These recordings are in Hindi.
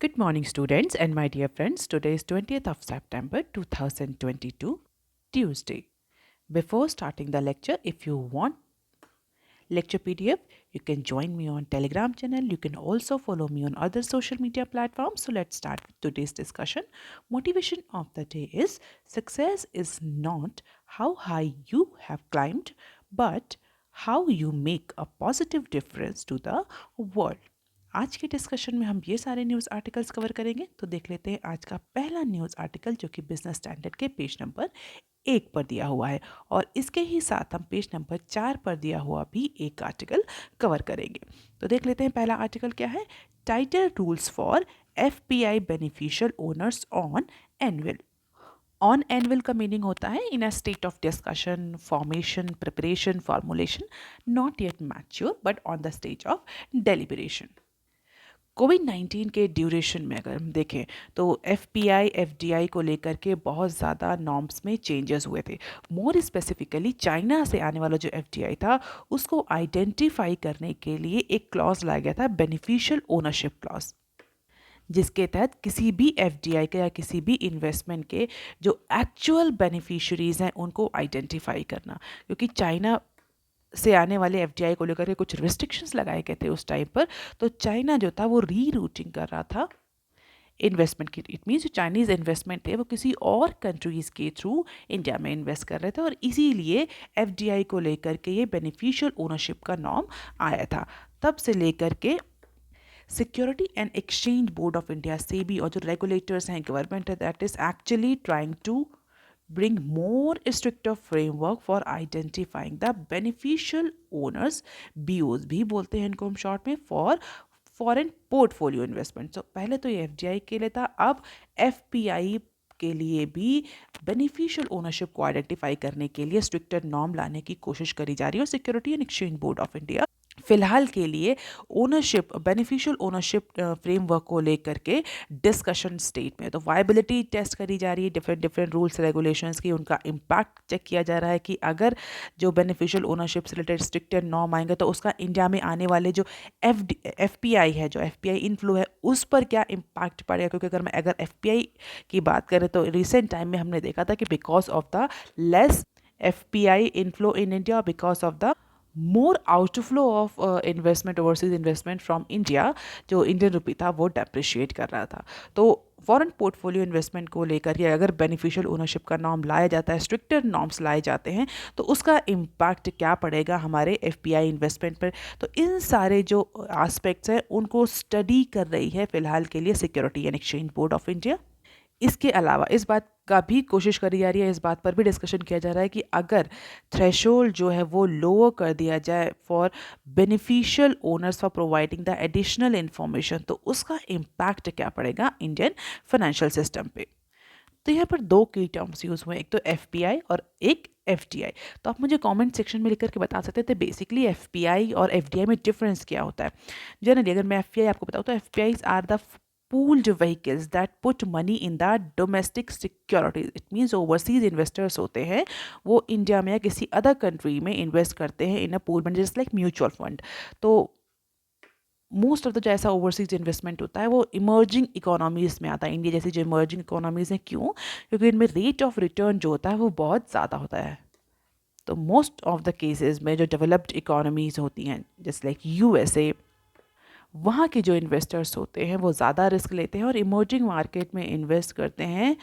Good morning, students and my dear friends. Today is 20th of September 2022, Tuesday. Before starting the lecture, if you want lecture PDF, you can join me on Telegram channel. You can also follow me on other social media platforms. So let's start with today's discussion. Motivation of the day is success is not how high you have climbed, but how you make a positive difference to the world. आज के डिस्कशन में हम ये सारे न्यूज़ आर्टिकल्स कवर करेंगे। तो देख लेते हैं आज का पहला न्यूज़ आर्टिकल, जो कि बिजनेस स्टैंडर्ड के पेज नंबर 1 पर दिया हुआ है, और इसके ही साथ हम पेज नंबर 4 पर दिया हुआ भी एक आर्टिकल कवर करेंगे। तो देख लेते हैं पहला आर्टिकल क्या है। Tighter rules for FPI beneficial owners on anvil. On anvil का मीनिंग होता है in a state of discussion, formation, preparation, formulation, not yet mature but on the stage of deliberation. कोविड-19 के ड्यूरेशन में अगर हम देखें तो एफपीआई एफडीआई को लेकर के बहुत ज़्यादा नॉर्म्स में चेंजेस हुए थे। मोर स्पेसिफिकली चाइना से आने वाला जो एफडीआई था उसको आइडेंटिफाई करने के लिए एक क्लॉज लाया गया था, बेनिफिशियल ओनरशिप क्लॉज, जिसके तहत किसी भी एफडीआई के या किसी भी इन्वेस्टमेंट के जो एक्चुअल बेनिफिशरीज हैं उनको आइडेंटिफाई करना, क्योंकि चाइना से आने वाले एफडीआई को लेकर के कुछ रिस्ट्रिक्शंस लगाए गए थे उस टाइम पर। तो चाइना जो था वो री रूटिंग कर रहा था इन्वेस्टमेंट की। इट मीन्स जो चाइनीज़ इन्वेस्टमेंट थे वो किसी और कंट्रीज़ के थ्रू इंडिया में इन्वेस्ट कर रहे थे, और इसीलिए एफडीआई को लेकर के ये बेनिफिशियल ओनरशिप का नॉर्म आया था। तब से लेकर के Security and Exchange Board of India, SEBI, और जो रेगुलेटर्स हैं, गवर्नमेंट है, that is actually trying to bring more stricter framework for identifying the beneficial owners, BOs भी बोलते हैं इनको हम शॉर्ट में, फॉर फॉरेन पोर्टफोलियो इन्वेस्टमेंट। तो पहले तो ये एफडीआई के लिए था, अब एफपीआई के लिए भी बेनिफिशियल ओनरशिप को आइडेंटिफाई करने के लिए स्ट्रिक्टर नॉर्म लाने की कोशिश करी जा रही है। और security and Exchange Board of India फिलहाल के लिए ओनरशिप, बेनिफिशियल ओनरशिप फ्रेमवर्क को लेकर के डिस्कशन स्टेट में। तो वायबिलिटी टेस्ट करी जा रही है, डिफरेंट रूल्स रेगुलेशंस की, उनका इम्पैक्ट चेक किया जा रहा है कि अगर जो बेनिफिशियल ओनरशिप से रिलेटेड स्ट्रिक्टर नॉर्म आएंगे तो उसका इंडिया में आने वाले जो एफपीआई है, जो एफपीआई इनफ्लो है, उस पर क्या इम्पैक्ट पड़ेगा। क्योंकि अगर एफपीआई की बात करें तो रिसेंट टाइम में हमने देखा था कि because of the less FPI inflow in India, because of the more outflow of investment, overseas investment from India, जो इंडियन रुपी था वो डेप्रिशिएट कर रहा था। तो फॉरेन पोर्टफोलियो इन्वेस्टमेंट को लेकर के अगर बेनिफिशियल ओनरशिप का नॉर्म लाया जाता है, स्ट्रिक्टर नॉर्म्स लाए जाते हैं, तो उसका इम्पैक्ट क्या पड़ेगा हमारे एफपीआई इन्वेस्टमेंट पर। तो इन सारे जो एस्पेक्ट्स हैं उनको स्टडी कर रही है फिलहाल के लिए security and Exchange Board of India. इसके अलावा इस बात का भी कोशिश करी जा रही है, इस बात पर भी डिस्कशन किया जा रहा है कि अगर थ्रेशोल्ड जो है वो लोअर कर दिया जाए for beneficial owners for providing the additional information, तो उसका इम्पैक्ट क्या पड़ेगा इंडियन फाइनेंशियल सिस्टम पे। तो यहाँ पर दो की टर्म्स यूज हुए, एक तो एफपीआई और एक एफडीआई। तो आप मुझे कमेंट सेक्शन में लिख करके बता सकते थे बेसिकली एफपीआई और एफडीआई में डिफरेंस क्या होता है। जनरली अगर मैं एफपीआई आपको बताऊँ तो FPI are the pooled vehicles that put money in the domestic securities. It means overseas investors होते हैं वो इंडिया में या किसी अदर कंट्री में इन्वेस्ट करते हैं in a pool fund, just like mutual fund. तो मोस्ट ऑफ द जो ऐसा ओवरसीज इन्वेस्टमेंट होता है वो इमर्जिंग इकोनॉमीज़ में आता है, इंडिया जैसी जो इमर्जिंग इकोनॉमीज़ हैं। क्यों? क्योंकि इनमें रेट ऑफ रिटर्न जो होता है वो बहुत ज़्यादा होता है। तो मोस्ट ऑफ द केसेस में जो डेवलप्ड इकोनॉमीज़ होती हैं, जस्ट लाइक यूएसए, वहाँ के जो इन्वेस्टर्स होते हैं वो ज़्यादा रिस्क लेते हैं और इमर्जिंग मार्केट में इन्वेस्ट करते हैं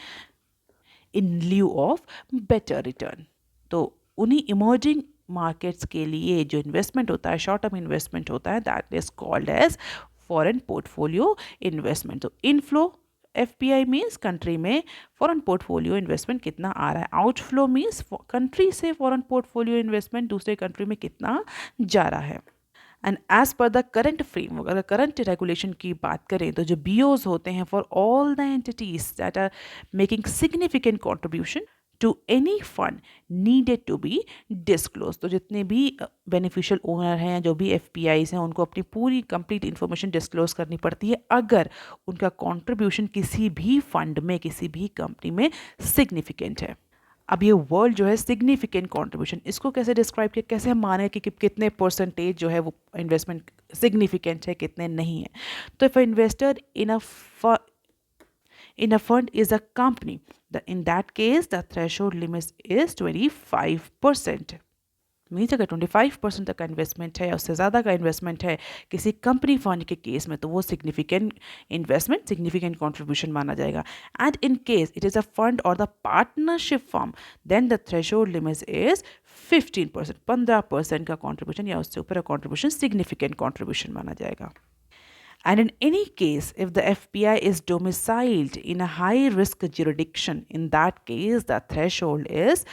इन ल्यू ऑफ बेटर रिटर्न। तो उन्हीं इमर्जिंग मार्केट्स के लिए जो इन्वेस्टमेंट होता है, शॉर्ट टर्म इन्वेस्टमेंट होता है, that is called as foreign portfolio investment. तो इनफ्लो एफपीआई मीन्स कंट्री में फॉरेन पोर्टफोलियो इन्वेस्टमेंट कितना आ रहा है, आउटफ्लो मीन्स कंट्री से फॉरेन पोर्टफोलियो इन्वेस्टमेंट दूसरे कंट्री में कितना जा रहा है। And as per the current framework, अगर करंट रेगुलेशन की बात करें तो जो बीओज होते हैं for all the entities that are making significant contribution to any fund needed to be disclose. तो जितने भी बेनिफिशियल ओनर हैं, जो भी एफपीआईज हैं, उनको अपनी पूरी कंप्लीट इन्फॉर्मेशन डिस्क्लोज करनी पड़ती है अगर उनका कॉन्ट्रीब्यूशन किसी भी फंड में, किसी भी कंपनी में सिग्निफिकेंट है। अब ये वर्ड जो है सिग्निफिकेंट कंट्रीब्यूशन, इसको कैसे डिस्क्राइब किया, कैसे हम माने कि कितने परसेंटेज जो है वो इन्वेस्टमेंट सिग्निफिकेंट है, कितने नहीं है। तो if investor in a in a fund is a company. In that case, the threshold limit is 25%. Means अगर 25% तक का इन्वेस्टमेंट है या उससे ज़्यादा का इन्वेस्टमेंट है किसी कंपनी फंड के केस में, तो वो सिग्निफिकेंट इन्वेस्टमेंट, सिग्निफिकेंट कॉन्ट्रीब्यूशन माना जाएगा. And in case it is a fund और the partnership firm, then the threshold limit is 15%. 15% का कॉन्ट्रीब्यूशन या उससे ऊपर का कॉन्ट्रीब्यूशन सिग्निफिकेंट कॉन्ट्रीब्यूशन माना जाएगा. And in any case, if the FPI is domiciled in a high risk jurisdiction, in that case the threshold is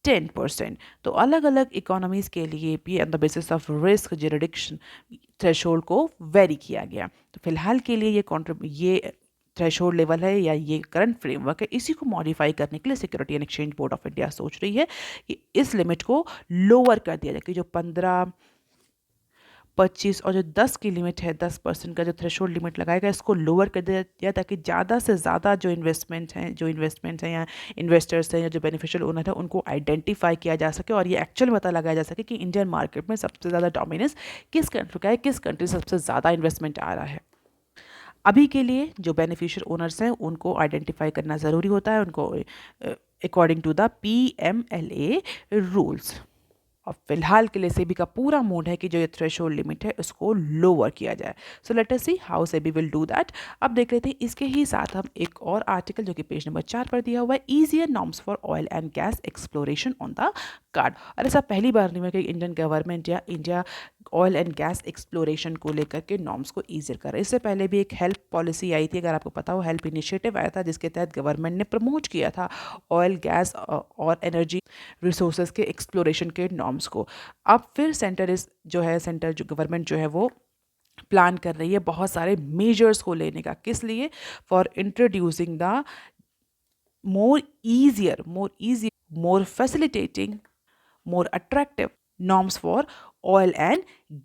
10%. तो अलग अलग इकोनॉमीज के लिए भी on the basis of risk jurisdiction threshold को वेरी किया गया. तो फिलहाल के लिए ये थ्रेशोल्ड लेवल है या ये करंट फ्रेमवर्क है, इसी को मॉडिफाई करने के लिए security and Exchange Board of India सोच रही है कि इस लिमिट को लोअर कर दिया जाए, कि जो 15, 25 और जो 10 की लिमिट है, 10% का जो थ्रेशोल्ड लिमिट लगाएगा, इसको लोअर कर दिया जाए ताकि ज़्यादा से ज़्यादा जो इन्वेस्टमेंट्स हैं या इन्वेस्टर्स हैं या जो बेनिफिशियल ओनर है, उनको आइडेंटिफाई किया जा सके और ये एक्चुअल पता लगाया जा सके कि इंडियन मार्केट में सबसे ज़्यादा डोमिनेंस किस कंट्री का है, किस कंट्री से सबसे ज़्यादा इन्वेस्टमेंट आ रहा है. अभी के लिए जो बेनिफिशियल ओनर्स हैं उनको आइडेंटिफाई करना ज़रूरी होता है, उनको according to the PMLA rules. और फिलहाल के लिए सेबी का पूरा मूड है कि जो ये थ्रेशोल्ड लिमिट है उसको लोअर किया जाए. सो let us see how SEBI will do that. अब देख लेते हैं इसके ही साथ हम एक और आर्टिकल जो कि पेज नंबर 4 पर दिया हुआ है, easier norms for oil and gas exploration on the card. और ऐसा पहली बार नहीं है कि इंडियन गवर्नमेंट या India oil and gas exploration को लेकर के नॉर्म्स को ईजियर कर रहा है. इससे पहले भी एक हेल्प पॉलिसी आई थी, अगर आपको पता हो, हेल्प इनिशिएटिव आया था जिसके तहत गवर्नमेंट ने प्रमोट किया था ऑयल, गैस और एनर्जी रिसोर्सेज के एक्सप्लोरेशन के नॉर्म्स को. अब फिर सेंटर जो गवर्नमेंट जो है वो प्लान कर रही है बहुत सारे मेजर्स को लेने का. किस लिए? For introducing the more facilitating, more attractive norms for oil and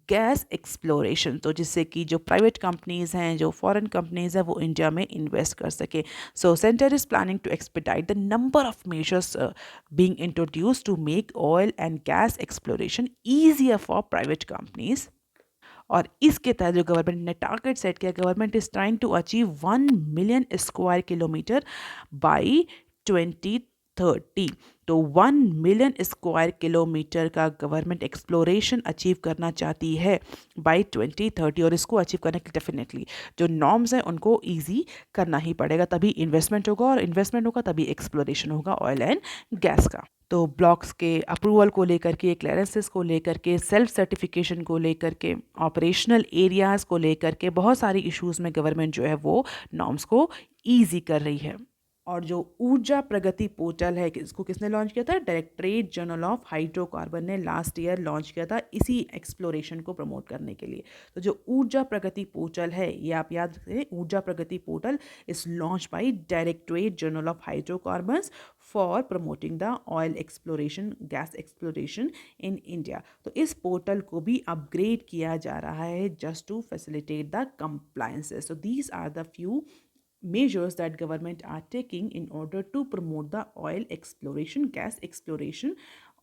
gas exploration. तो जिससे कि जो प्राइवेट कंपनीज़ हैं, जो फॉरेन कंपनीज़ हैं, वो इंडिया में इन्वेस्ट कर सके. So centre is planning to expedite the number of measures being introduce to make oil and gas exploration easier for private companies. और इसके तहत जो गवर्नमेंट ने टारगेट सेट किया, government is trying to achieve 1 million square kilometre by 2030. तो 1 मिलियन स्क्वायर किलोमीटर का गवर्नमेंट एक्सप्लोरेशन अचीव करना चाहती है बाय 2030. और इसको अचीव करने के लिए डेफिनेटली जो नॉर्म्स हैं उनको ईजी करना ही पड़ेगा, तभी इन्वेस्टमेंट होगा, और इन्वेस्टमेंट होगा तभी एक्सप्लोरेशन होगा ऑयल एंड गैस का. तो ब्लॉक्स के अप्रूवल को लेकर के, क्लियरेंसेस को लेकर के, सेल्फ सर्टिफिकेशन को लेकर के, ऑपरेशनल एरियाज़ को लेकर के बहुत सारी इश्यूज़ में गवर्नमेंट जो है वो नॉर्म्स को ईजी कर रही है. और जो ऊर्जा प्रगति पोर्टल है, इसको किसने लॉन्च किया था? डायरेक्टरेट जनरल ऑफ हाइड्रोकार्बन ने लास्ट ईयर लॉन्च किया था इसी एक्सप्लोरेशन को प्रमोट करने के लिए. तो जो ऊर्जा प्रगति पोर्टल है, ये आप याद रखें, Urja Pragati portal is launch by directorate general of hydrocarbon for promoting the oil exploration, gas exploration in India. तो इस पोर्टल को भी अपग्रेड किया जा रहा है just to facilitate the compliances. So these are the few measures that government are taking in order to promote the oil exploration, gas exploration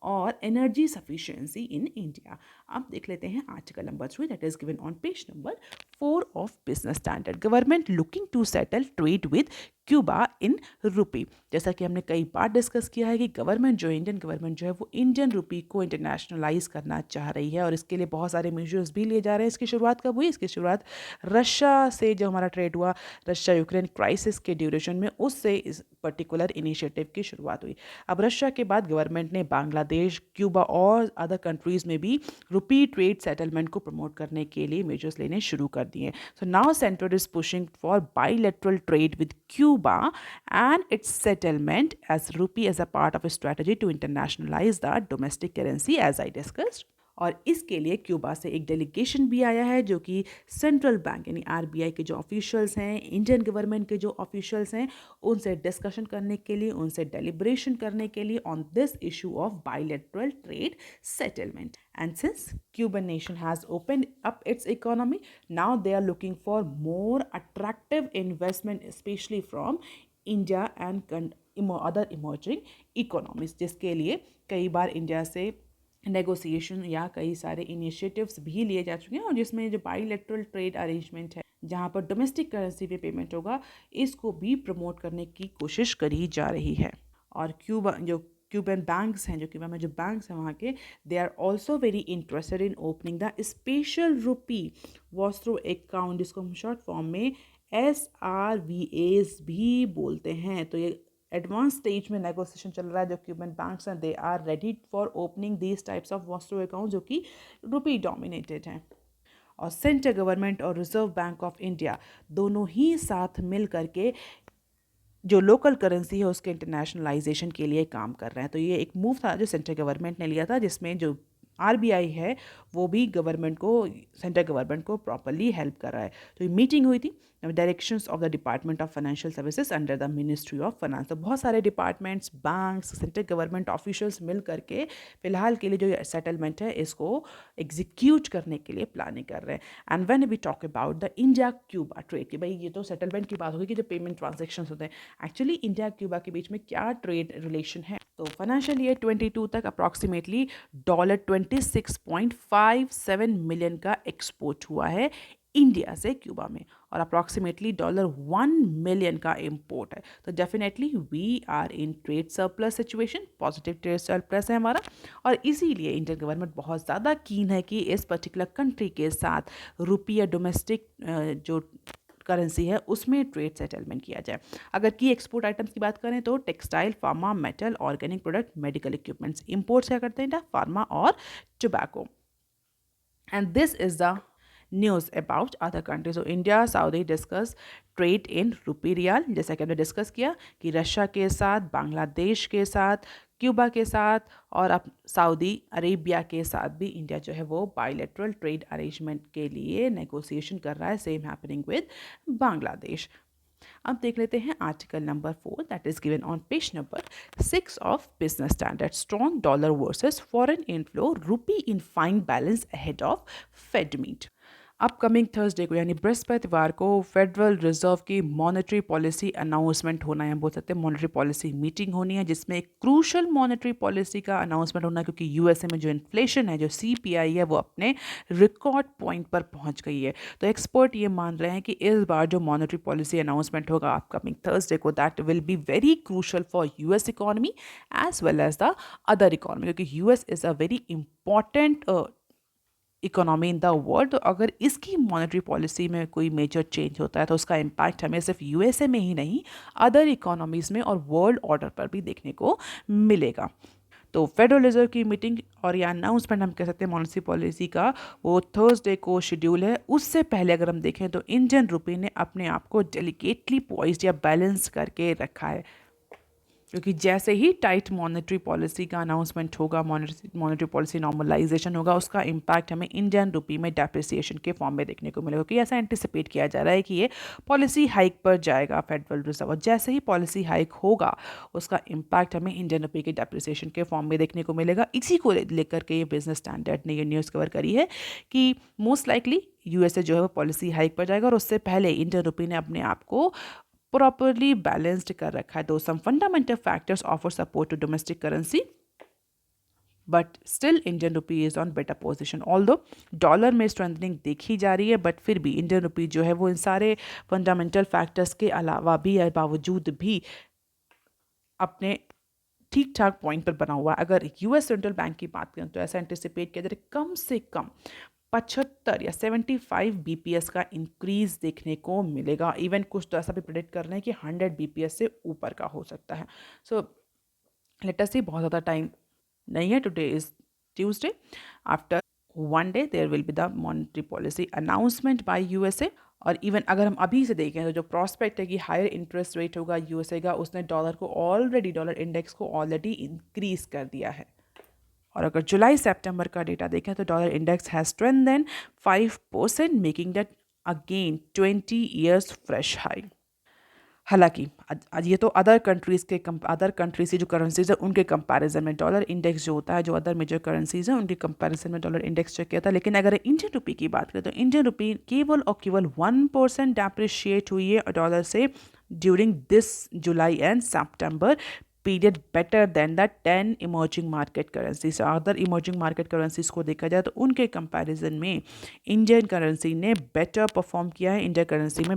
और एनर्जी सफिशिएंसी इन इंडिया. अब देख लेते हैं article number 3 that is given on page number 4 of Business Standard. Government looking to settle trade with Cuba in rupee. जैसा कि हमने कई बार डिस्कस किया है कि इंडियन गवर्नमेंट जो है वो इंडियन रुपी को इंटरनेशनलाइज करना चाह रही है, और इसके लिए बहुत सारे मेजर्स भी लिए जा रहे हैं. इसकी शुरुआत कब हुई? इसकी शुरुआत रशिया से जो हमारा ट्रेड हुआ, रशिया यूक्रेन क्राइसिस के ड्यूरेशन में, उससे इस पर्टिकुलर इनिशिएटिव की शुरुआत हुई. अब रशिया के बाद गवर्नमेंट ने बांग्लादेश, क्यूबा और अदर कंट्रीज़ में भी रुपी ट्रेड सेटलमेंट को प्रमोट करने के लिए मेजर्स लेने शुरू कर दिए. So now centre is pushing for bilateral trade with Cuba and its settlement as rupee as a part of a strategy to internationalize the domestic currency as I discussed. और इसके लिए क्यूबा से एक डेलीगेशन भी आया है जो कि सेंट्रल बैंक यानी RBI के जो ऑफिशियल्स हैं, इंडियन गवर्नमेंट के जो ऑफिशियल्स हैं, उनसे डिस्कशन करने के लिए, उनसे डेलिब्रेशन करने के लिए on this issue of bilateral trade settlement. And since Cuban nation has opened up its economy, now they are looking for more attractive investment, especially from India and other emerging economies, जिसके लिए कई बार इंडिया से नेगोशिएशन या कई सारे इनिशिएटिव्स भी लिए जा चुके हैं, और जिसमें जो बाइलेटरल ट्रेड अरेंजमेंट है जहाँ पर डोमेस्टिक करेंसी में पेमेंट होगा, इसको भी प्रमोट करने की कोशिश करी जा रही है। और क्यूबन बैंक्स हैं, जो क्यूबा में जो बैंक्स हैं वहाँ के, they are also very interested in opening the special rupee vostro account, जिसको हम शॉर्ट फॉर्म में SRVAs भी बोलते हैं। तो ये एडवांस स्टेज में नेगोशिएशन चल रहा है। जो क्यूबन बैंक्स हैं, they are ready for opening these types of vostro account जो कि रुपी डोमिनेटेड हैं। और सेंट्रल गवर्नमेंट और रिजर्व बैंक ऑफ इंडिया दोनों ही साथ मिल करके जो लोकल करेंसी है उसके इंटरनेशनलाइजेशन के लिए काम कर रहे हैं। तो ये एक मूव था जो सेंट्रल गवर्नमेंट ने लिया था, जिसमें जो RBI है वो भी सेंट्रल गवर्नमेंट को प्रॉपरली हेल्प कर रहा है। तो ये मीटिंग हुई थी directions of the department of financial services under the ministry of finance. तो बहुत सारे departments, banks, central government officials मिल करके फिलहाल के लिए जो सेटलमेंट है इसको एग्जीक्यूट करने के लिए प्लानिंग कर रहे हैं। And when we talk about the India Cuba trade, कि भाई ये तो सेटलमेंट की बात होगी कि जो पेमेंट ट्रांजेक्शन होते हैं, एक्चुअली इंडिया क्यूबा के बीच में क्या ट्रेड रिलेशन है। तो फाइनेंशियल ईयर 22 तक अप्रॉक्सीमेटली $26.57 मिलियन का एक्सपोर्ट हुआ है इंडिया से क्यूबा में, और अप्रॉक्सीमेटली $1 मिलियन का इम्पोर्ट है। तो definitely we are in trade surplus situation, positive trade surplus है हमारा, और इसीलिए इंडियन गवर्नमेंट बहुत ज़्यादा कीन है कि इस पर्टिकुलर कंट्री के साथ रुपया डोमेस्टिक जो करेंसी है उसमें ट्रेड सेटलमेंट किया जाए। अगर की एक्सपोर्ट आइटम्स की बात करें तो textile, pharma, metal, organic product, medical equipments. Imports क्या करते हैं? फार्मा और tobacco. And this is the news about other countries. तो India Saudi discuss trade in rupee riyal, जैसा कि हमने डिस्कस किया कि रशिया के साथ, बांग्लादेश के साथ, क्यूबा के साथ और अब सऊदी अरेबिया के साथ भी इंडिया जो है वो बायलैटरल ट्रेड अरेंजमेंट के लिए नेगोशिएशन कर रहा है। Same happening with Bangladesh. अब देख लेते हैं article number 4 that is given on page number 6 of Business Standard. Strong dollar versus foreign inflow, rupee in fine balance ahead of Fed meet. Upcoming Thursday को यानी बृहस्पतिवार को फेडरल रिजर्व की मॉनेटरी पॉलिसी अनाउंसमेंट होना है, बोल सकते हैं मॉनेटरी पॉलिसी मीटिंग होनी है, जिसमें एक क्रूशल मॉनेटरी पॉलिसी का अनाउंसमेंट होना है, क्योंकि यूएसए में जो इन्फ्लेशन है, जो CPI है, वो अपने रिकॉर्ड पॉइंट पर पहुंच गई है। तो एक्सपर्ट ये मान रहे हैं कि इस बार जो मॉनेटरी पॉलिसी अनाउंसमेंट होगा अपकमिंग थर्सडे को, that will be very crucial for US economy as well as the other economy, क्योंकि US is a very important economy in the world. तो अगर इसकी मॉनेटरी पॉलिसी में कोई मेजर चेंज होता है तो उसका इम्पैक्ट हमें सिर्फ USA में ही नहीं, अदर इकोनॉमीज़ में और वर्ल्ड ऑर्डर पर भी देखने को मिलेगा। तो फेडरल रिजर्व की मीटिंग और या अनाउंसमेंट हम कह सकते हैं मॉनेटरी पॉलिसी का, वो थर्सडे को शेड्यूल है। उससे पहले अगर हम देखें तो इंडियन रुपी ने अपने आप को डेलिकेटली पॉइज्ड या बैलेंस करके रखा है, क्योंकि जैसे ही टाइट मॉनेटरी पॉलिसी का अनाउंसमेंट होगा, मॉनेटरी पॉलिसी नॉर्मलाइजेशन होगा, उसका इम्पैक्ट हमें इंडियन रुपी में डेप्रिसिएशन के फॉर्म में देखने को मिलेगा। क्योंकि ऐसा एंटिसिपेट किया जा रहा है कि ये पॉलिसी हाइक पर जाएगा फेडरल रिजर्व, और जैसे ही पॉलिसी हाइक होगा उसका इम्पैक्ट हमें इंडियन रुपी के डेप्रिसिएशन के फॉर्म में देखने को मिलेगा। इसी को लेकर के ये बिजनेस स्टैंडर्ड ने ये न्यूज़ कवर करी है कि मोस्ट लाइकली USA जो है वो पॉलिसी हाइक पर जाएगा, और उससे पहले इंडियन रुपी ने अपने आप को प्रॉपरली बैलेंस्ड कर रखा है। Though some fundamental factors offer support to domestic currency, but still Indian rupee is on better position. Although dollar में स्ट्रेंथनिंग देखी जा रही है, बट फिर भी इंडियन रुपी जो है वो इन सारे फंडामेंटल फैक्टर्स के अलावा भी या बावजूद भी अपने ठीक ठाक पॉइंट पर बना हुआ है। अगर US सेंट्रल बैंक की बात करें तो ऐसा एंटिसिपेट किया जा रहा है कम से कम 75 या 75 BPS का इंक्रीज देखने को मिलेगा। इवन कुछ तो ऐसा भी प्रेडिक्ट कर रहे हैं कि 100 BPS से ऊपर का हो सकता है। सो लेट अस सी, बहुत ज़्यादा टाइम नहीं है। Today is Tuesday, after one day there will be the monetary policy announcement by USA। और इवन अगर हम अभी से देखें तो जो प्रॉस्पेक्ट है कि हायर इंटरेस्ट रेट होगा USA का, उसने डॉलर इंडेक्स को ऑलरेडी इंक्रीज कर दिया है। और अगर जुलाई सितंबर का डेटा देखें तो dollar index has strengthened 5%, making that again 20 years fresh high. हालांकि ये तो अदर कंट्रीज की जो करेंसीज है उनके कंपैरिजन में डॉलर इंडेक्स जो होता है, जो अदर मेजर करेंसीज हैं उनके कंपैरिजन में डॉलर इंडेक्स चेक किया था। लेकिन अगर इंडियन रुपी की बात करें तो इंडियन रुपी केवल और केवल 1% डेप्रिशिएट हुई है डॉलर से during this July and September period better than the 10 emerging market currencies. Other emerging market currencies को देखा जाए तो उनके कंपैरिजन में इंडियन करेंसी ने बेटर परफॉर्म किया है। इंडियन करेंसी में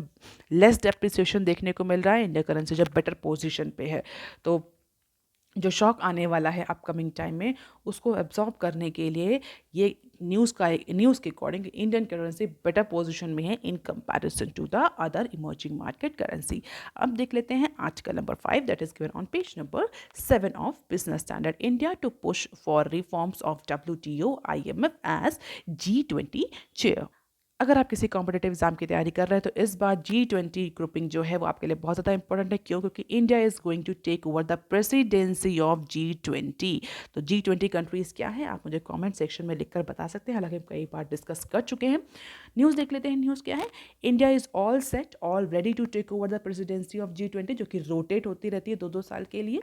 लेस डेप्रिसिएशन देखने को मिल रहा है। इंडियन करेंसी जब बेटर पोजीशन पे है तो जो शॉक आने वाला है अपकमिंग टाइम में उसको एब्जॉर्ब करने के लिए ये न्यूज़ के according Indian currency better position में है in comparison to the other emerging market currency. अब देख लेते हैं article number 5 that is given on page number 7 of Business Standard. India to push for reforms of WTO IMF as G20 chair. अगर आप किसी कॉम्पिटेटिव एग्जाम की तैयारी कर रहे हैं तो इस बार G20 ग्रुपिंग जो है वो आपके लिए बहुत ज़्यादा इंपॉर्टेंट है। क्यों? क्योंकि India is going to take over the presidency of G20। तो G20 कंट्रीज क्या है आप मुझे कमेंट सेक्शन में लिखकर बता सकते हैं। हालांकि हम कई बार डिस्कस कर चुके हैं। न्यूज़ देख लेते हैं। न्यूज़ क्या है? India is all set all ready to take over the presidency of G20 जो कि रोटेट होती रहती है 2-2 साल के लिए,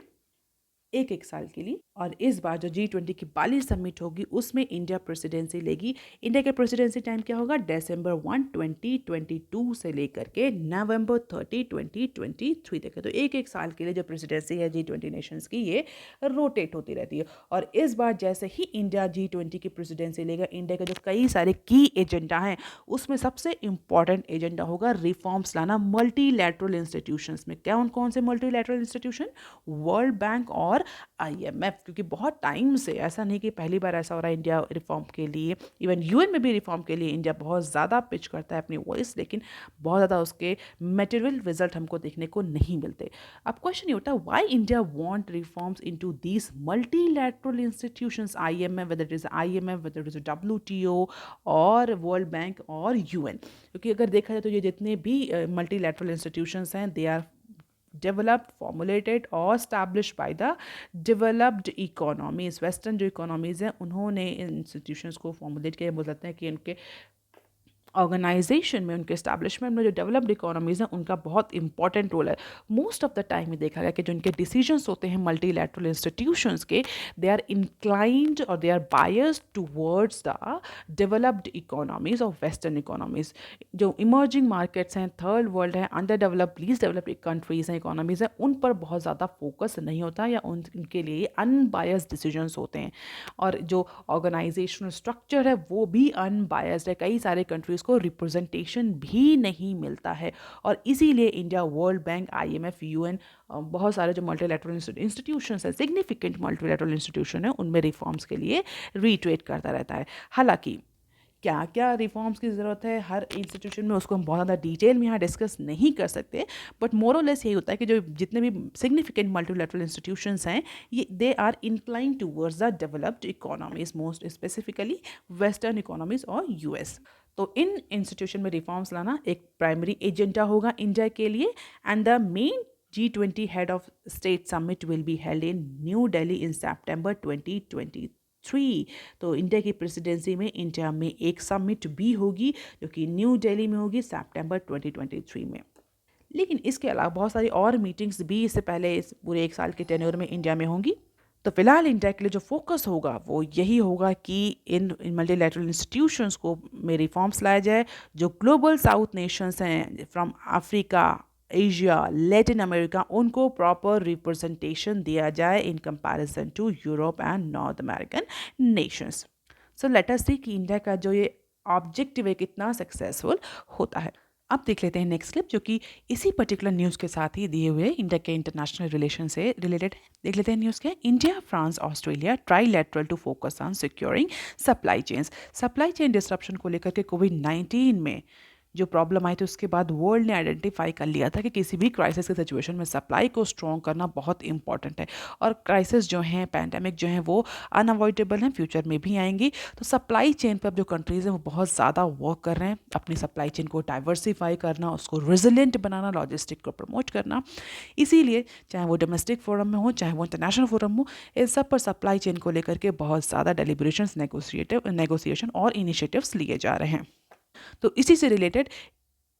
एक साल के लिए। और इस बार जो G20 की बाली समिट होगी उसमें इंडिया प्रेसिडेंसी लेगी। इंडिया के प्रेसिडेंसी टाइम क्या होगा? December 1, 2022 से लेकर के November 30, 2023 तक है। तो एक साल के लिए जो प्रेसिडेंसी है G20 नेशंस की ये रोटेट होती रहती है। और इस बार जैसे ही इंडिया G20 की प्रेसिडेंसी लेगा, इंडिया के जो कई सारे की एजेंडा हैं उसमें सबसे इंपॉर्टेंट एजेंडा होगा रिफॉर्म्स लाना मल्टीलैटरल इंस्टीट्यूशंस में। कौन कौन से मल्टीलैटरल इंस्टीट्यूशन? वर्ल्ड बैंक और IMF। क्योंकि बहुत टाइम से, ऐसा नहीं कि पहली बार ऐसा हो रहा है इंडिया रिफॉर्म के लिए, इवन UN में भी रिफॉर्म के लिए इंडिया बहुत ज़्यादा पिच करता है अपनी वॉइस, लेकिन बहुत ज़्यादा उसके मटेरियल रिजल्ट हमको देखने को नहीं मिलते। अब क्वेश्चन ये होता है why India want reforms into these multilateral institutions, IMF, whether it is IMF, whether it is WTO और वर्ल्ड बैंक और UN। क्योंकि अगर देखा जाए तो ये जितने भी मल्टीलैटरल इंस्टीट्यूशंस हैं दे आर developed, formulated और established by the developed economies। Western जो इकोनॉमीज़ हैं उन्होंने इन इंस्टीट्यूशंस को फॉर्मुलेट किया। बोल सकते हैं कि उनके ऑर्गेनाइजेशन में, उनके एस्टैब्लिशमेंट में जो डेवलप्ड इकोनॉमीज़ हैं उनका बहुत इंपॉर्टेंट रोल है। मोस्ट ऑफ द टाइम में देखा गया कि जो उनके डिसीजंस होते हैं मल्टीलैटरल इंस्टीट्यूशंस के, दे आर इंक्लाइंड और they are biased towards the developed economies of western economies. जो इमर्जिंग मार्केट्स हैं, थर्ड वर्ल्ड है, under developed, least developed countries हैं, इकोनॉमीज़ हैं, उन पर बहुत ज़्यादा फोकस नहीं होता या उनके लिए अनबायस्ड डिसीजंस होते हैं। और जो ऑर्गेनाइजेशनल स्ट्रक्चर है वो भी अनबायस्ड है। कई सारे कंट्रीज़ को रिप्रेजेंटेशन भी नहीं मिलता है और इसीलिए India world bank, IMF, UN, बहुत सारे जो मल्टीलैटरल इंस्टीट्यूशंस हैं, सिग्निफिकेंट मल्टीलैटरल इंस्टीट्यूशन है, उनमें रिफॉर्म्स के लिए रीट्रेट करता रहता है। हालांकि क्या क्या रिफॉर्म्स की ज़रूरत है हर इंस्टीट्यूशन में उसको हम बहुत ज़्यादा डिटेल में यहाँ डिस्कस नहीं कर सकते, बट मोर और लेस यही होता है कि जो जितने भी सिग्निफिकेंट मल्टीलैटरल इंस्टीट्यूशंस हैं ये they are incline towards the developed economies, most specifically western economies और US। तो इन इंस्टीट्यूशन में रिफॉर्म्स लाना एक प्राइमरी एजेंडा होगा इंडिया के लिए। And the main G20 head of state summit will be held in new Delhi in September 2023। तो इंडिया की प्रेसिडेंसी में इंडिया में एक समिट भी होगी जो कि न्यू दिल्ली में होगी September 2023 में। लेकिन इसके अलावा बहुत सारी और मीटिंग्स भी इससे पहले इस पूरे एक साल के टेन्योर में इंडिया में होंगी। तो फिलहाल इंडिया के लिए जो फोकस होगा वो यही होगा कि इन मल्टीलैटरल इंस्टीट्यूशंस को में रिफॉर्म्स लाया जाए। जो ग्लोबल साउथ नेशंस हैं from Africa, Asia, Latin America, उनको प्रॉपर रिप्रेजेंटेशन दिया जाए in comparison to Europe and North American nations. So let us see कि इंडिया का जो ये ऑब्जेक्टिव है कितना सक्सेसफुल होता है। अब देख लेते हैं नेक्स्ट क्लिप जो कि इसी पर्टिकुलर न्यूज़ के साथ ही दिए हुए इंडिया के इंटरनेशनल रिलेशन से रिलेटेड है। देख लेते हैं न्यूज़ क्या है। India, France, Australia trilateral to focus on securing supply chains. Supply chain disruption को लेकर के कोविड-19 में जो प्रॉब्लम आई थी उसके बाद वर्ल्ड ने आइडेंटिफाई कर लिया था कि किसी भी क्राइसिस के सिचुएशन में सप्लाई को स्ट्रॉन्ग करना बहुत इंपॉर्टेंट है। और क्राइसिस जो हैं, पैंडेमिक जो हैं, वो अनअवॉइडेबल हैं, फ्यूचर में भी आएंगी। तो सप्लाई चेन पर अब जो कंट्रीज़ हैं वो बहुत ज़्यादा वर्क कर रहे हैं। अपनी सप्लाई चेन को डाइवर्सिफाई करना, उसको रेजिलिएंट बनाना, लॉजिस्टिक को प्रमोट करना। इसीलिए चाहे वो डोमेस्टिक फोरम में हो चाहे वो इंटरनेशनल फोरम हो, इन सब पर सप्लाई चेन को लेकर के बहुत ज़्यादा डेलिब्रेशंस, नेगोशिएशन और इनिशिएटिव्स लिए जा रहे हैं। तो इसी से रिलेटेड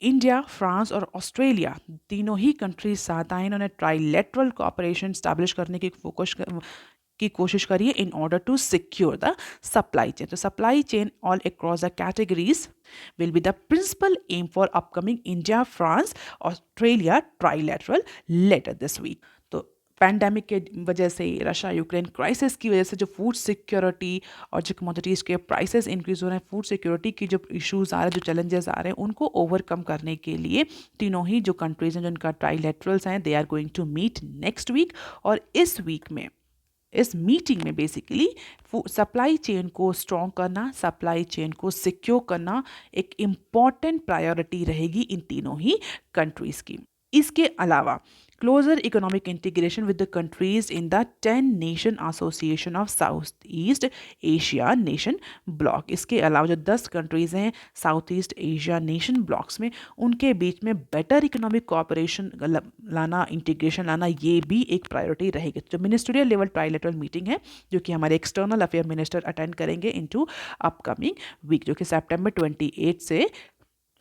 इंडिया, फ्रांस और ऑस्ट्रेलिया तीनों ही कंट्रीज साथ आए। इन्होंने ट्राइलैटरल कोऑपरेशन स्टैब्लिश करने की कोशिश करी है in order to secure the supply chain. तो supply chain all across the categories will be the principal aim for upcoming India, France, Australia trilateral later this week. तो पैंडेमिक के वजह से, रशिया यूक्रेन क्राइसिस की वजह से जो फूड सिक्योरिटी और जो कमोडिटीज़ के प्राइसेस इंक्रीज हो रहे हैं, फूड सिक्योरिटी की जो इश्यूज आ रहे हैं, जो चैलेंजेस आ रहे हैं, उनको ओवरकम करने के लिए तीनों ही जो कंट्रीज हैं, जिनका ट्राइलेटरल्स हैं, they are going to meet next week. और इस वीक में, इस मीटिंग में बेसिकली सप्लाई चेन को स्ट्रॉन्ग करना, सप्लाई चेन को सिक्योर करना एक इम्पॉर्टेंट प्रायोरिटी रहेगी इन तीनों ही कंट्रीज़ की। इसके अलावा closer economic integration with the countries in the 10 nation association of South East Asia nation block. इसके अलावा जो 10 कंट्रीज हैं South East Asia nation blocks में, उनके बीच में बेटर इकोनॉमिक कोऑपरेशन लाना, इंटीग्रेशन लाना, ये भी एक प्रायोरिटी रहेगी। जो मिनिस्ट्रियल लेवल ट्राइलेटरल मीटिंग है, जो कि हमारे एक्सटर्नल अफेयर मिनिस्टर अटेंड करेंगे इनटू अपकमिंग वीक, जो कि सितंबर 28 से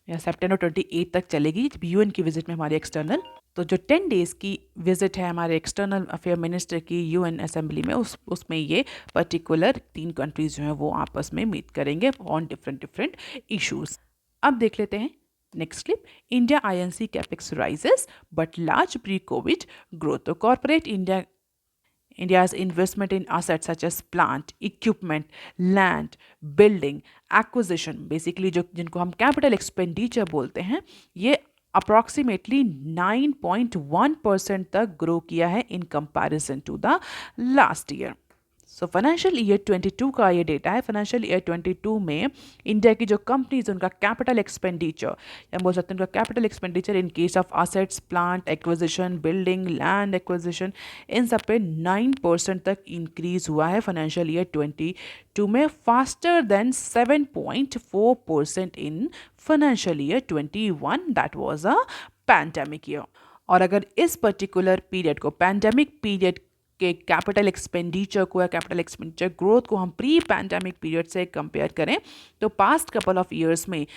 या सितंबर 28 तक चलेगी, यूएन की विजिट में हमारे एक्सटर्नल। तो जो 10 डेज़ की विजिट है हमारे एक्सटर्नल अफेयर मिनिस्टर की यूएन असेंबली में, उसमें ये पर्टिकुलर 3 कंट्रीज जो हैं वो आपस में मीट करेंगे ऑन डिफरेंट इश्यूज। अब देख लेते हैं next clip. India INC capex rises but large pre Covid growth. तो corporate India's investment in assets such as plant, equipment, land, building, acquisition, basically जो जिनको हम capital expenditure बोलते हैं, ये अप्रॉक्सीमेटली 9.1% तक ग्रो किया है in comparison to the last year. So financial year 22 का ये डेटा है। फाइनेंशियल ईयर 22 में इंडिया की जो कंपनीज, उनका कैपिटल एक्सपेंडिचर, या बोल सकते हैं उनका capital expenditure in case of assets, plant acquisition, building, land acquisition, इन सब पे 9% तक इंक्रीज हुआ है फाइनेंशियल ईयर 22 में, faster than 7.4% in financial year 21, that was a pandemic year. और अगर इस पर्टिकुलर पीरियड को, पैंडेमिक पीरियड के कैपिटल एक्सपेंडिचर को या कैपिटल एक्सपेंडिचर ग्रोथ को हम प्री पैंडेमिक पीरियड से कंपेयर करें, तो पास्ट कपल ऑफ ईयर्स में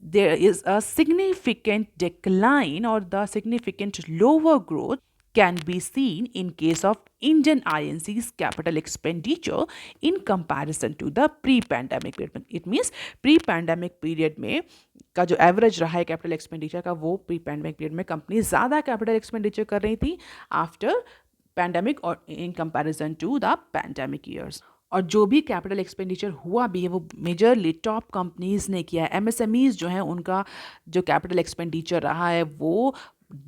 there is a significant decline और the significant lower growth can be seen in case of Indian INC's capital expenditure in comparison to the pre-pandemic period. It means pre-pandemic period में का जो एवरेज रहा है कैपिटल एक्सपेंडिचर का, वो प्री पैंडेमिक पीरियड में कंपनी ज़्यादा कैपिटल एक्सपेंडिचर कर रही थी आफ्टर पैंडेमिक और in comparison to the pandemic years. और जो भी कैपिटल एक्सपेंडिचर हुआ भी है वो मेजरली टॉप कंपनीज ने किया है। एमएसएमईज जो हैं उनका जो कैपिटल एक्सपेंडिचर रहा है वो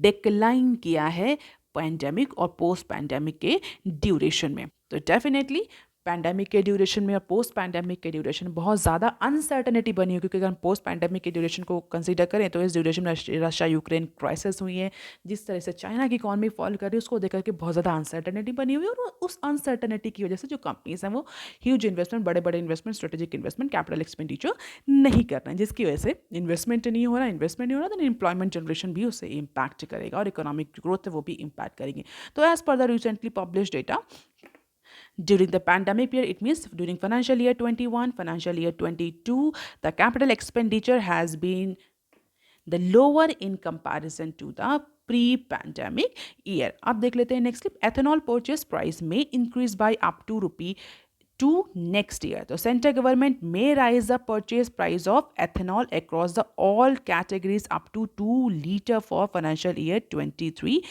डिक्लाइन किया है पैंडेमिक और पोस्ट पैंडेमिक के ड्यूरेशन में। तो डेफिनेटली पैंडेमिक के ड्यूरेशन में और पोस्ट पैंडेमिक के ड्यूरेशन में बहुत ज़्यादा अनसर्टनिटी बनी है, क्योंकि अगर हम पोस्ट पैंडेमिक के ड्यूरेशन को कंसीडर करें तो इस ड्यूरेशन में रशिया यूक्रेन क्राइसिस हुई है, जिस तरह से चाइना की इकॉनमी फॉल कर रही है उसको देख के बहुत ज़्यादा अनसर्टनिटी बनी हुई है। और उस अनसर्टनिटी की वजह से जो कंपनीज हैं वो ह्यूज इन्वेस्टमेंट, बड़े बड़े investment, strategic investment, capital expenditure नहीं कर रहे हैं, जिसकी वजह से इन्वेस्टमेंट नहीं हो रहा, तो एम्प्लॉयमेंट जनरेशन भी उससे इम्पैक्ट करेगा और इकोनॉमिक ग्रोथ है वो भी इम्पैक्ट करेगी। तो as per the recently publish data, during the pandemic period, it means during financial year 21, financial year 22, the capital expenditure has been the lower in comparison to the pre-pandemic year. अब देख लेते हैं next clip. Ethanol purchase price में increase by up to ₹2 next year. The central government may raise the purchase price of ethanol across the all categories up to 2 liter for financial year 23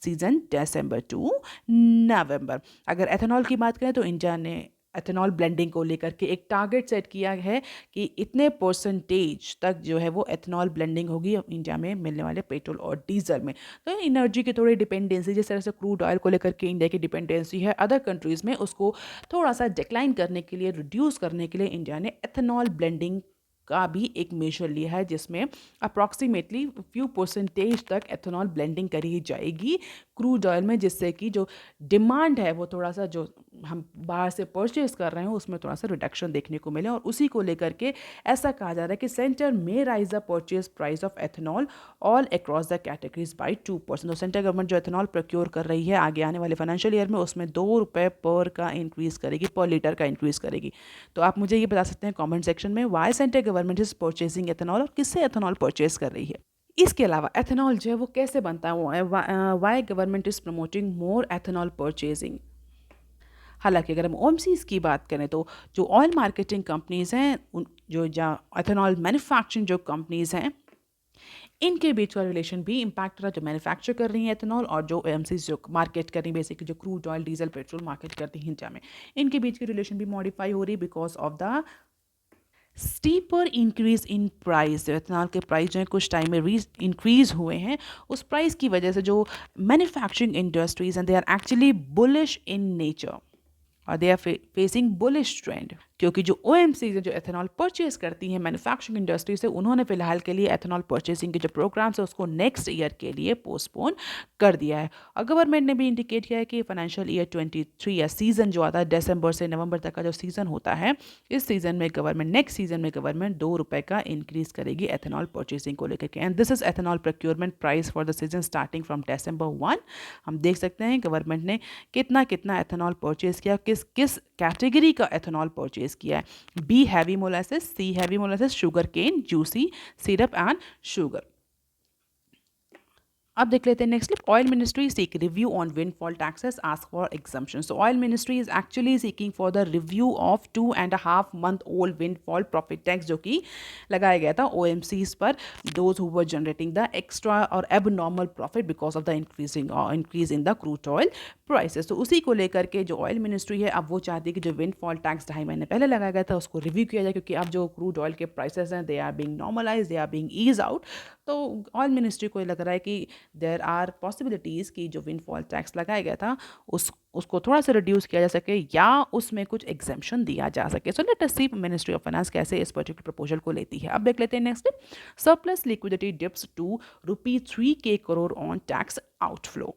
season December to November. अगर एथेनॉल की बात करें तो इंडिया ने एथेनॉल ब्लेंडिंग को लेकर के एक टारगेट सेट किया है कि इतने परसेंटेज तक जो है वो एथेनॉल ब्लेंडिंग होगी इंडिया में मिलने वाले पेट्रोल और डीजल में। तो एनर्जी की थोड़ी डिपेंडेंसी, जिस तरह से क्रूड ऑयल को लेकर के इंडिया की डिपेंडेंसी है अदर कंट्रीज़ में, उसको थोड़ा सा डिक्लाइन करने के लिए, रिड्यूस करने के लिए इंडिया ने एथेनॉल ब्लेंडिंग का भी एक मेजर लिया है, जिसमें अप्रॉक्सीमेटली फ्यू परसेंटेज तक एथेनॉल ब्लेंडिंग करी जाएगी क्रूड ऑयल में, जिससे कि जो डिमांड है वो थोड़ा सा, जो हम बाहर से परचेज कर रहे हैं उसमें थोड़ा सा रिडक्शन देखने को मिले। और उसी को लेकर के ऐसा कहा जा रहा है कि सेंटर में rise the purchase price of ethanol all across the categories by 2%। तो सेंट्रल गवर्नमेंट जो एथेनॉल प्रोक्योर कर रही है आगे आने वाले फाइनेंशियल ईयर में, उसमें ₹2 पर का इंक्रीज करेगी, पर लीटर का इंक्रीज करेगी। तो आप मुझे ये बता सकते हैं कॉमेंट सेक्शन में, why central government is purchasing ethanol, और किससे एथेनॉल परचेज कर रही है। इसके अलावा एथेनॉल जो है वो कैसे बनता है, why government is promoting more ethanol purchasing. हालांकि अगर हम ओएमसीज की बात करें तो जो ऑयल मार्केटिंग कंपनीज हैं, जो एथेनॉल मैन्युफैक्चरिंग जो कंपनीज हैं, इनके बीच का रिलेशन भी इम्पैक्ट रहा, जो मैन्युफैक्चर कर रही है एथेनॉल और जो एमसीज जो मार्केट कर रही है, बेसिकली जो crude oil diesel petrol market करती हैं इंडिया में, इनके बीच की रिलेशन भी मॉडिफाई हो रही है because of the steeper increase in price. जो एथेनॉल के प्राइस जो है कुछ टाइम में इंक्रीज हुए हैं, उस प्राइस की वजह से जो manufacturing industries and they are actually bullish in nature और they are facing bullish trend, क्योंकि जो ओएमसी जो एथेनॉल परचेज करती हैं मैन्युफैक्चरिंग इंडस्ट्री से, उन्होंने फिलहाल के लिए एथेनॉल परचेसिंग के जो प्रोग्राम्स है उसको नेक्स्ट ईयर के लिए पोस्टपोन कर दिया है। और गवर्नमेंट ने भी इंडिकेट किया है कि फाइनेंशियल ईयर 23 या सीजन जो आता है दिसंबर से नवंबर तक का जो सीजन होता है, इस सीजन में गवर्नमेंट नेक्स्ट सीजन में गवर्नमेंट ₹2 का इंक्रीज करेगी एथेनॉल परचेसिंग को लेकर के। And this is ethanol procurement price for the season starting from December 1। हम देख सकते हैं गवर्नमेंट ने कितना कितना एथेनॉल परचेज किया, किस किस कैटेगरी का एथेनॉल परचेज किया है। B heavy molasses, C heavy molasses, sugar cane, juicy, syrup and sugar. अब देख लेते हैं next clip. Oil ministry seek review on windfall taxes, ask for exemption. So oil ministry is actually seeking for the review of 2.5 month old windfall profit tax जो कि लगाया गया था ओएमसीज पर, those who were generating the extra और abnormal profit because of the increase in the crude oil prices. तो उसी को लेकर के जो ऑयल मिनिस्ट्री है अब वो चाहती है कि जो विंडफॉल टैक्स 2.5 महीने पहले लगाया गया था उसको रिव्यू किया जाए, क्योंकि अब जो क्रूड ऑयल के प्राइसेस हैं they are being normalize, they are being ease out. तो ऑयल मिनिस्ट्री को लग रहा है कि देयर आर पॉसिबिलिटीज़ कि जो विंडफॉल टैक्स लगाया गया था उसको थोड़ा सा रिड्यूस किया जा सके या उसमें कुछ एग्जेम्पशन दिया जा सके। So let us see ministry of finance कैसे इस पर्टिकुलर प्रपोजल को लेती है। अब देख लेते हैं next. Surplus liquidity dips to ₹3K crore on tax outflow.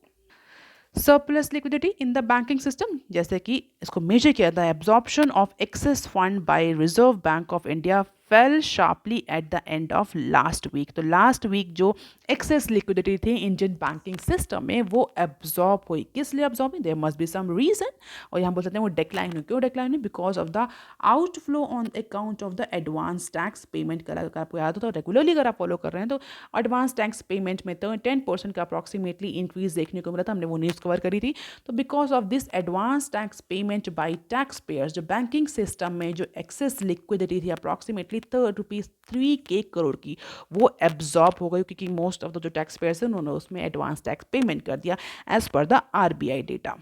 Surplus liquidity in the banking system, जैसे कि इसको मेजर किया था, absorption of excess fund by Reserve Bank of India fell sharply at the end of last week. तो लास्ट वीक जो एक्सेस लिक्विडिटी थी इंडियन बैंकिंग सिस्टम में वो एब्जॉर्ब हुई। किस लिए एब्जॉर्ब हुई? There must be some reason, और यहाँ बोल सकते हैं वो डिक्लाइन हुई। क्यों डिक्लाइन हुई? Because of the outflow on account of the advance tax payment. करा आपको याद हो तो रेगुलरली अगर आप फॉलो कर रहे हैं तो एडवांस टैक्स पेमेंट में 10% का अप्रॉक्सीमेटली इंक्रीज देखने को मिला था, हमने वो न्यूज़ कवर करी थी। तो because of this advance tax payment by tax payers, जो बैंकिंग सिस्टम में जो एक्सेस लिक्विडिटी थी अप्रॉक्सीमेटली ₹3K crore की, वो एब्जॉर्ब हो गई, क्योंकि मोस्ट ऑफ द जो टैक्स पेयर्स हैं उन्होंने उसमें एडवांस टैक्स पेमेंट कर दिया as per the RBI data.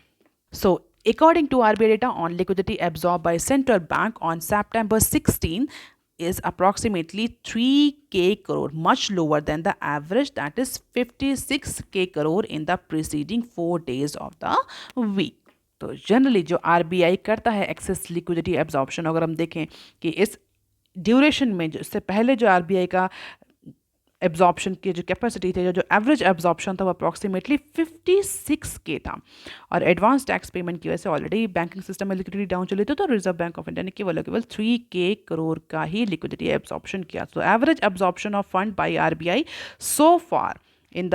So according to RBI data on liquidity absorbed by central bank on September 16 is approximately ₹3K crore, much lower than the average, that is ₹56K crore in the preceding 4 days of the week। तो जनरली जो आरबीआई करता है एक्सेस लिक्विडिटी एब्जॉर्प्शन, अगर हम देखें कि इस ड्यूरेशन में, जो इससे पहले जो आरबीआई का एब्जॉर्प्शन की जो कैपेसिटी थी, जो एवरेज एब्जॉर्प्शन था वो अप्रॉक्सीमेटली 56K था, और एडवांस टैक्स पेमेंट की वजह से ऑलरेडी बैंकिंग सिस्टम में लिक्विडिटी डाउन चली थी, तो रिजर्व बैंक ऑफ इंडिया ने केवल ₹3K crore का ही लिक्विडिटी एब्जॉर्प्शन किया। तो average absorption of fund by RBI so far in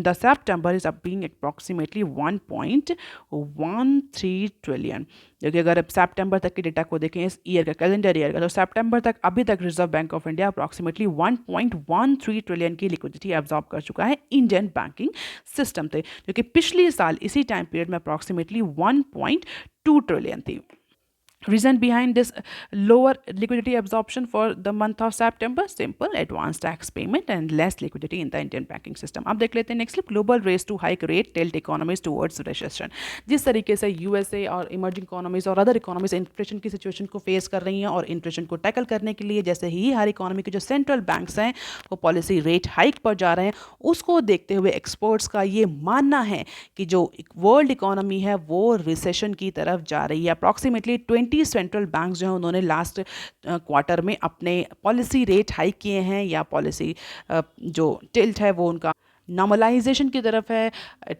the September is up being approximately 1.13 trillion। क्योंकि अगर अब सितंबर तक के डेटा को देखें इस ईयर का, कैलेंडर ईयर का, तो सितंबर तक अभी तक reserve Bank of India approximately 1.13 trillion की लिक्विडिटी एब्जॉर्ब कर चुका है इंडियन बैंकिंग सिस्टम से, जो कि पिछले साल इसी टाइम पीरियड में अप्रॉक्सीमेटली 1.2 ट्रिलियन थी। Reason behind this lower liquidity absorption for the month of September? Simple, advance tax payment and less liquidity in the Indian banking system। अब देख लेते हैं next clip. Global race to hike rate tilt economies towards recession. जिस तरीके से यूएसए और इमर्जिंग इकोनॉमीज और अदर इकोनॉमीज इन्फ्लेशन की सिचुएशन को फेस कर रही हैं, और इन्फ्लेशन को टैकल करने के लिए जैसे ही हर इकोनॉमी के जो सेंट्रल बैंक्स हैं वो पॉलिसी रेट हाइक पर जा रहे हैं, उसको देखते हुए एक्सपर्ट्स का ये मानना है कि जो वर्ल्ड इकोनॉमी है वो रिसेशन की तरफ जा रही है। अप्रॉक्सीमेटली 20 सेंट्रल बैंक जो है उन्होंने लास्ट क्वार्टर में अपने पॉलिसी रेट हाइक किए हैं, या पॉलिसी जो टिल्ट है वो उनका नॉर्मलाइजेशन की तरफ है,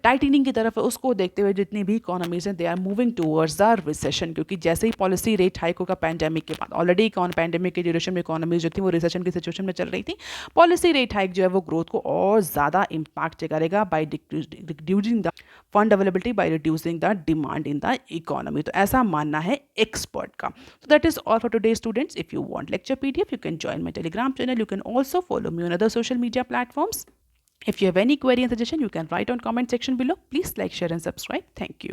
टाइटनिंग की तरफ है। उसको देखते हुए जितनी भी इकोनॉमीज हैं they are moving towards the recession, क्योंकि जैसे ही पॉलिसी रेट हाइक होगा पैंडेमिक के बाद, ऑलरेडी पैंडेमिक के ड्यूरेशन में इकोनॉमीज जो थी वो रिसेशन की सिचुएशन में चल रही थी, पॉलिसी रेट हाइक जो है वो ग्रोथ को और ज़्यादा इम्पैक्ट करेगा by reducing the fund availability, by reducing the demand in the economy. तो ऐसा मानना है एक्सपर्ट का। So that is all for today, students. If you want lecture PDF, you can join my Telegram channel. You can also follow me on other social media platforms. If you have any query and suggestion, you can write on comment section below. Please like, share and subscribe. Thank you.